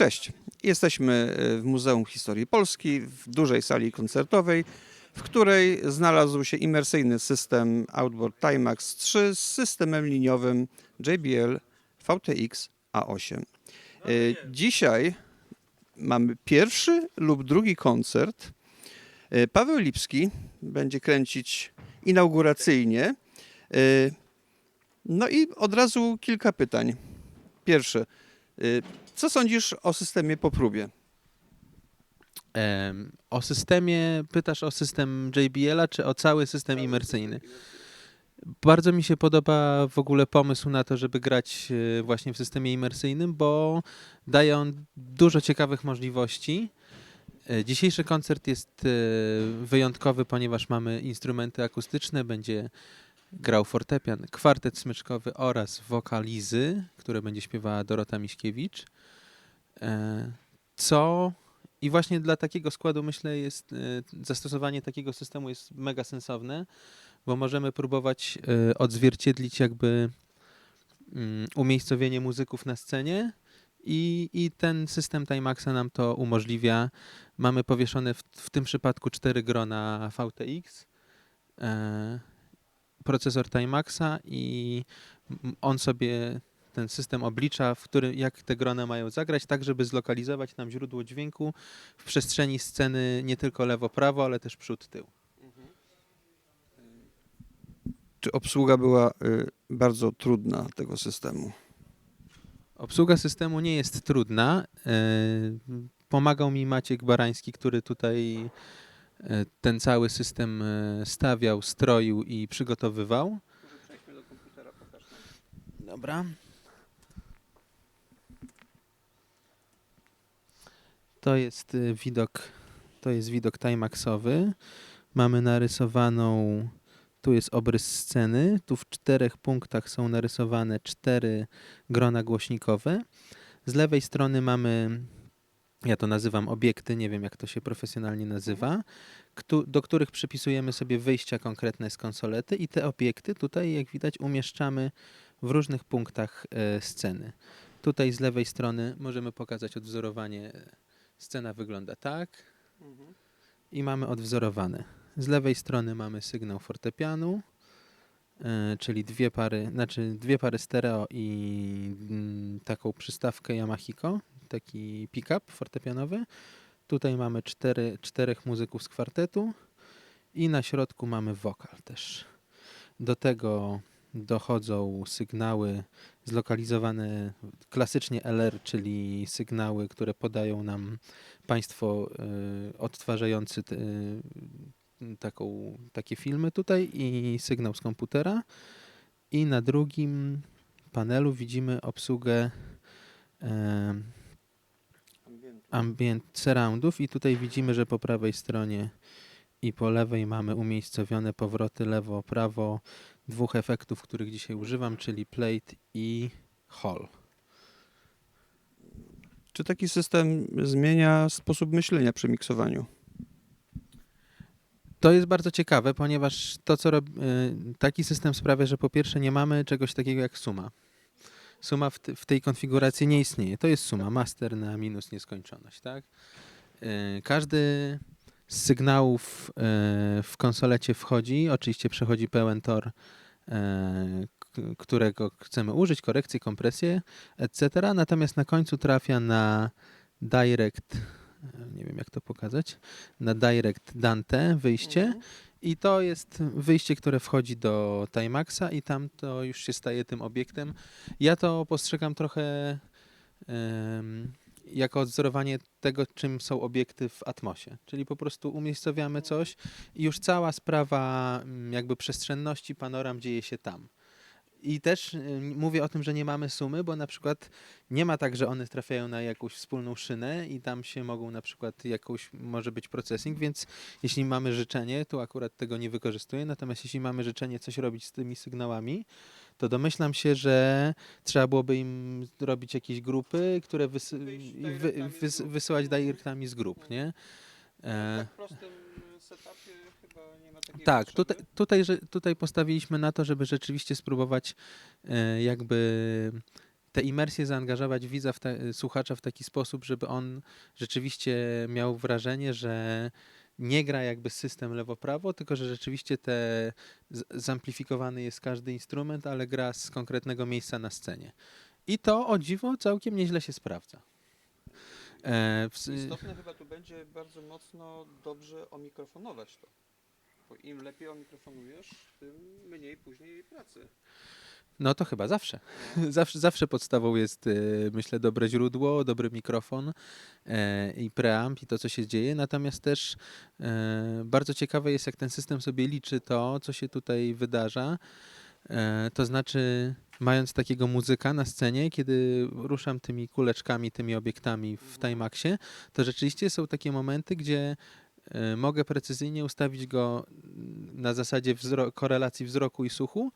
Cześć, jesteśmy w Muzeum Historii Polski w dużej sali koncertowej, w której znalazł się imersyjny system Outboard Timax 3 z systemem liniowym JBL VTX A8. Dzisiaj mamy pierwszy lub drugi koncert. Paweł Lipski będzie kręcić inauguracyjnie. No i od razu kilka pytań. Pierwsze, co sądzisz o systemie po próbie? O systemie, pytasz o system JBL-a, czy o cały system imersyjny? Bardzo mi się podoba w ogóle pomysł na to, żeby grać właśnie w systemie imersyjnym, bo daje on dużo ciekawych możliwości. Dzisiejszy koncert jest wyjątkowy, ponieważ mamy instrumenty akustyczne, będzie grał fortepian, kwartet smyczkowy oraz wokalizy, które będzie śpiewała Dorota Miśkiewicz. I właśnie dla takiego składu, myślę, jest zastosowanie takiego systemu jest mega sensowne, bo możemy próbować odzwierciedlić jakby umiejscowienie muzyków na scenie i ten system Timaxa nam to umożliwia. Mamy powieszone w tym przypadku 4 grona VTX, procesor Timaxa i on sobie ten system oblicza, jak te grona mają zagrać, tak żeby zlokalizować nam źródło dźwięku w przestrzeni sceny nie tylko lewo-prawo, ale też przód-tył. Czy obsługa była bardzo trudna tego systemu? Obsługa systemu nie jest trudna. Pomagał mi Maciek Barański, który tutaj ten cały system stawiał, stroił i przygotowywał. Przejdźmy do komputera, pokaż nam. Dobra. To jest widok Timaxowy. Mamy narysowaną, tu jest obrys sceny, tu w 4 punktach są narysowane 4 grona głośnikowe. Z lewej strony mamy, ja to nazywam obiekty, nie wiem jak to się profesjonalnie nazywa, do których przypisujemy sobie wyjścia konkretne z konsolety i te obiekty tutaj, jak widać, umieszczamy w różnych punktach sceny. Tutaj z lewej strony możemy pokazać odwzorowanie. Scena wygląda tak i mamy odwzorowane. Z lewej strony mamy sygnał fortepianu, czyli dwie pary stereo i taką przystawkę Yamahiko, taki pick-up fortepianowy. Tutaj mamy 4 muzyków z kwartetu i na środku mamy wokal też. Do tego dochodzą sygnały zlokalizowane klasycznie LR, czyli sygnały, które podają nam państwo odtwarzający takie filmy tutaj i sygnał z komputera. I na drugim panelu widzimy obsługę ambient surroundów i tutaj widzimy, że po prawej stronie i po lewej mamy umiejscowione powroty lewo, prawo 2 efektów, których dzisiaj używam, czyli plate i hall. Czy taki system zmienia sposób myślenia przy miksowaniu? To jest bardzo ciekawe, ponieważ taki system sprawia, że po pierwsze nie mamy czegoś takiego jak suma. Suma w tej konfiguracji nie istnieje. To jest suma, master na minus nieskończoność. Tak? Każdy z sygnałów w konsolecie wchodzi, oczywiście przechodzi pełen tor, którego chcemy użyć, korekcję, kompresję, etc. Natomiast na końcu trafia na direct, nie wiem jak to pokazać, na direct Dante wyjście i to jest wyjście, które wchodzi do Timaxa i tam to już się staje tym obiektem. Ja to postrzegam trochę jako odzorowanie tego, czym są obiekty w Atmosie. Czyli po prostu umiejscowiamy coś i już cała sprawa jakby przestrzenności panoram dzieje się tam. I też mówię o tym, że nie mamy sumy, bo na przykład nie ma tak, że one trafiają na jakąś wspólną szynę i tam się mogą na przykład może być processing, więc jeśli mamy życzenie, to akurat tego nie wykorzystuję, natomiast jeśli mamy życzenie coś robić z tymi sygnałami, to domyślam się, że trzeba byłoby im robić jakieś grupy, które wysyłać directami z grup, nie? W tak prostym setupie chyba nie ma takiej Tak, potrzeby. tutaj postawiliśmy na to, żeby rzeczywiście spróbować jakby tę imersję zaangażować widza, słuchacza w taki sposób, żeby on rzeczywiście miał wrażenie, że nie gra jakby system lewo-prawo, tylko że rzeczywiście zamplifikowany jest każdy instrument, ale gra z konkretnego miejsca na scenie. I to, o dziwo, całkiem nieźle się sprawdza. Istotne chyba tu będzie bardzo mocno dobrze omikrofonować to. Bo im lepiej omikrofonujesz, tym mniej później pracy. No to chyba zawsze. Zawsze podstawą jest, myślę, dobre źródło, dobry mikrofon i preamp i to, co się dzieje. Natomiast też bardzo ciekawe jest, jak ten system sobie liczy to, co się tutaj wydarza. To znaczy, mając takiego muzyka na scenie, kiedy ruszam tymi kuleczkami, tymi obiektami w Timaxie, to rzeczywiście są takie momenty, gdzie mogę precyzyjnie ustawić go na zasadzie korelacji wzroku i słuchu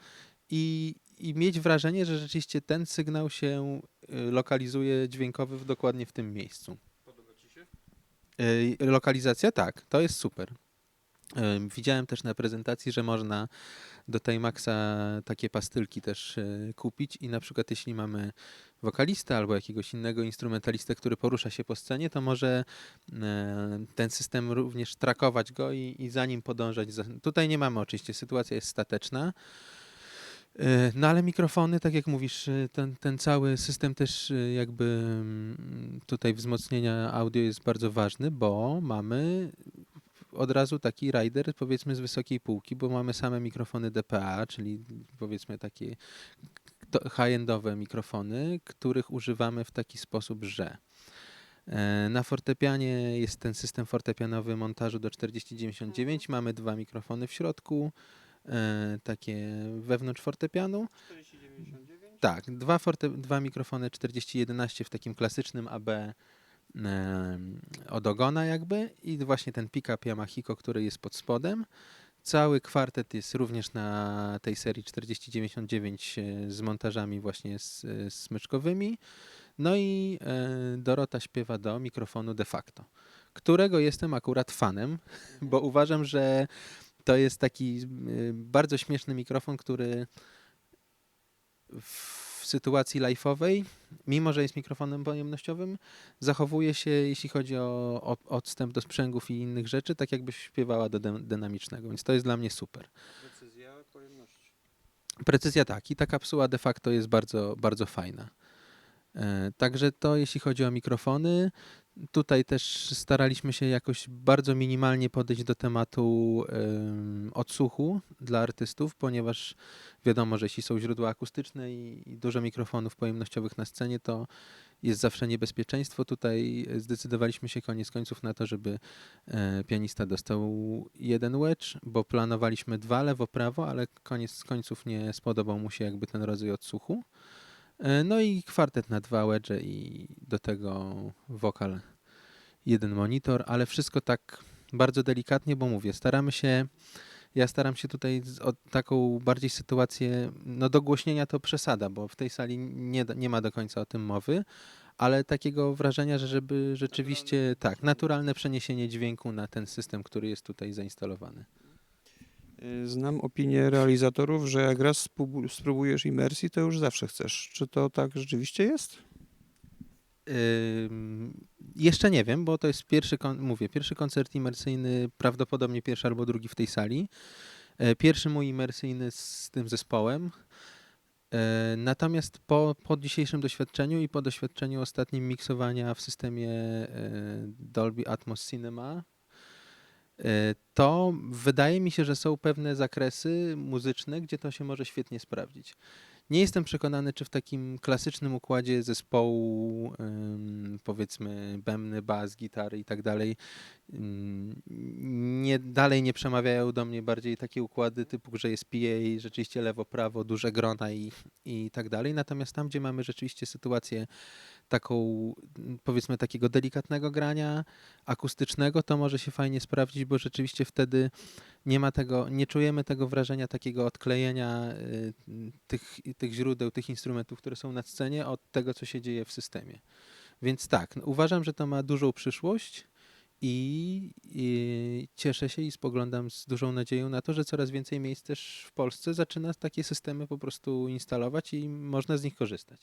i mieć wrażenie, że rzeczywiście ten sygnał się lokalizuje dźwiękowy dokładnie w tym miejscu. Podoba Ci się? Lokalizacja? Tak, to jest super. Widziałem też na prezentacji, że można do Timaxa takie pastylki też kupić i na przykład jeśli mamy wokalistę albo jakiegoś innego instrumentalistę, który porusza się po scenie, to może ten system również trakować go i za nim podążać. Tutaj nie mamy oczywiście, sytuacja jest stateczna. No ale mikrofony, tak jak mówisz, ten cały system też jakby tutaj wzmocnienia audio jest bardzo ważny, bo mamy od razu taki rider powiedzmy z wysokiej półki, bo mamy same mikrofony DPA, czyli powiedzmy takie high-endowe mikrofony, których używamy w taki sposób, że na fortepianie jest ten system fortepianowy montażu do 4099, mamy dwa mikrofony w środku, takie wewnątrz fortepianu. 4099? Tak, dwa mikrofony 4011 w takim klasycznym AB od ogona jakby i właśnie ten pick-up Yamahiko, który jest pod spodem. Cały kwartet jest również na tej serii 4099 z montażami właśnie smyczkowymi. No i Dorota śpiewa do mikrofonu de facto, którego jestem akurat fanem, bo uważam, że to jest taki bardzo śmieszny mikrofon, który w sytuacji live'owej, mimo że jest mikrofonem pojemnościowym, zachowuje się, jeśli chodzi o odstęp do sprzęgów i innych rzeczy, tak jakbyś śpiewała do dynamicznego, więc to jest dla mnie super. Precyzja pojemności. Precyzja tak i ta kapsuła de facto jest bardzo, bardzo fajna. Także to jeśli chodzi o mikrofony. Tutaj też staraliśmy się jakoś bardzo minimalnie podejść do tematu odsłuchu dla artystów, ponieważ wiadomo, że jeśli są źródła akustyczne i dużo mikrofonów pojemnościowych na scenie, to jest zawsze niebezpieczeństwo. Tutaj zdecydowaliśmy się koniec końców na to, żeby pianista dostał jeden wedge, bo planowaliśmy dwa lewo-prawo, ale koniec końców nie spodobał mu się jakby ten rodzaj odsłuchu. No i kwartet na dwa wedge i do tego wokal, jeden monitor, ale wszystko tak bardzo delikatnie, bo mówię, ja staram się tutaj o taką bardziej sytuację, no dogłośnienia to przesada, bo w tej sali nie ma do końca o tym mowy, ale takiego wrażenia, że żeby rzeczywiście, tak, naturalne przeniesienie dźwięku na ten system, który jest tutaj zainstalowany. Znam opinię realizatorów, że jak raz spróbujesz imersji, to już zawsze chcesz. Czy to tak rzeczywiście jest? Jeszcze nie wiem, bo to jest pierwszy koncert imersyjny, prawdopodobnie pierwszy albo drugi w tej sali. Pierwszy mój imersyjny z tym zespołem. Natomiast po dzisiejszym doświadczeniu i po doświadczeniu ostatnim miksowania w systemie Dolby Atmos Cinema, to wydaje mi się, że są pewne zakresy muzyczne, gdzie to się może świetnie sprawdzić. Nie jestem przekonany, czy w takim klasycznym układzie zespołu, powiedzmy bębny, bas, gitary i tak dalej, dalej nie przemawiają do mnie bardziej takie układy typu, że jest PA, rzeczywiście lewo, prawo, duże grona i tak dalej. Natomiast tam, gdzie mamy rzeczywiście sytuację taką, powiedzmy takiego delikatnego grania, akustycznego, to może się fajnie sprawdzić, bo rzeczywiście wtedy nie czujemy tego wrażenia takiego odklejenia tych źródeł, tych instrumentów, które są na scenie od tego, co się dzieje w systemie. Więc tak, uważam, że to ma dużą przyszłość i cieszę się i spoglądam z dużą nadzieją na to, że coraz więcej miejsc też w Polsce zaczyna takie systemy po prostu instalować i można z nich korzystać.